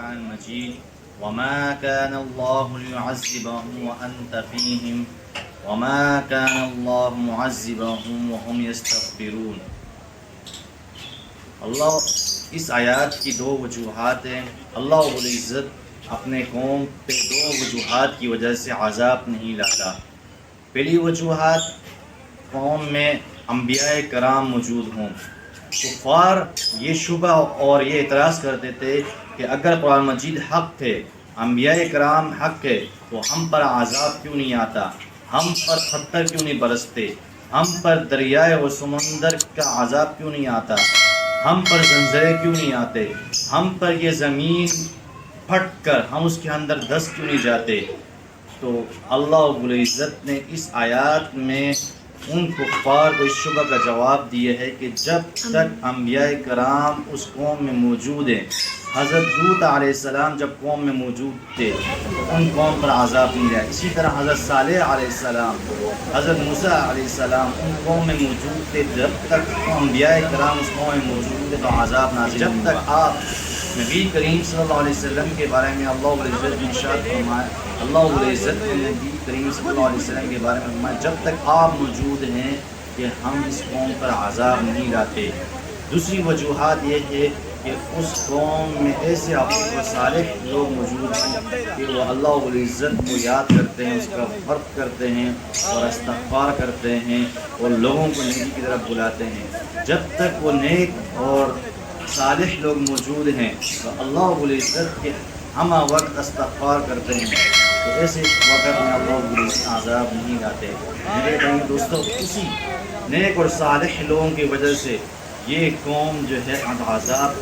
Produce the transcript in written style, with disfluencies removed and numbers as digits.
القرآن المجيد وما كان الله ليعذبهم وأنت فيهم وما كان الله معذبهم وهم يستغفرون۔ اللہ اس آیات کی دو وجوہات ہیں۔ اللہ رب العزت اپنے قوم پہ دو وجوہات کی وجہ سے عذاب نہیں لاتا۔ پہلی وجوہات، قوم میں انبیاء کرام موجود ہوں۔ کفار یہ شبہ اور یہ اعتراض کرتے تھے کہ اگر قرآن مجید حق تھے، انبیاء کرام حق ہے، تو ہم پر عذاب کیوں نہیں آتا، ہم پر پتھر کیوں نہیں برستے، ہم پر دریائے و سمندر کا عذاب کیوں نہیں آتا، ہم پر زلزلے کیوں نہیں آتے، ہم پر یہ زمین پھٹ کر ہم اس کے اندر دس کیوں نہیں جاتے۔ تو اللہ رب العزت نے اس آیات میں ان کفار کو اس شبہ کا جواب دیا ہے کہ جب تک انبیاء کرام اس قوم میں موجود ہیں، حضرت لوط علیہ السلام جب قوم میں موجود تھے ان قوم پر عذاب نہیں رہا۔ اسی طرح حضرت صالح علیہ السلام، حضرت موسیٰ علیہ السلام ان قوم میں موجود تھے۔ جب تک انبیاء کرام اس قوم میں موجود تھے تو عذاب نازل جب تک آپ نبی کریم صلی اللہ علیہ وسلم کے بارے میں اللہ رب العزت نے ارشاد فرمایا، اللہ رب العزت نے نبی کریم صلی اللہ علیہ وسلم کے بارے میں فرمایا جب تک آپ موجود ہیں کہ ہم اس قوم پر عذاب نہیں لاتے۔ دوسری وجوہات یہ ہے کہ اس قوم میں ایسے حقیق و صالح لوگ موجود ہیں کہ وہ اللہ رب العزت کو یاد کرتے ہیں، اس کا فرق کرتے ہیں اور استغفار کرتے ہیں اور لوگوں کو نیکی کی طرف بلاتے ہیں۔ جب تک وہ نیک اور صالح لوگ موجود ہیں تو اللہ رب العزت کے ہم وقت استغفار کرتے ہیں، تو ایسے وقت میں اللہ رب العزت عذاب نہیں لاتے۔ میرے بھائی دوستو، اسی نیک اور صالح لوگوں کی وجہ سے یہ قوم جو ہے عذاب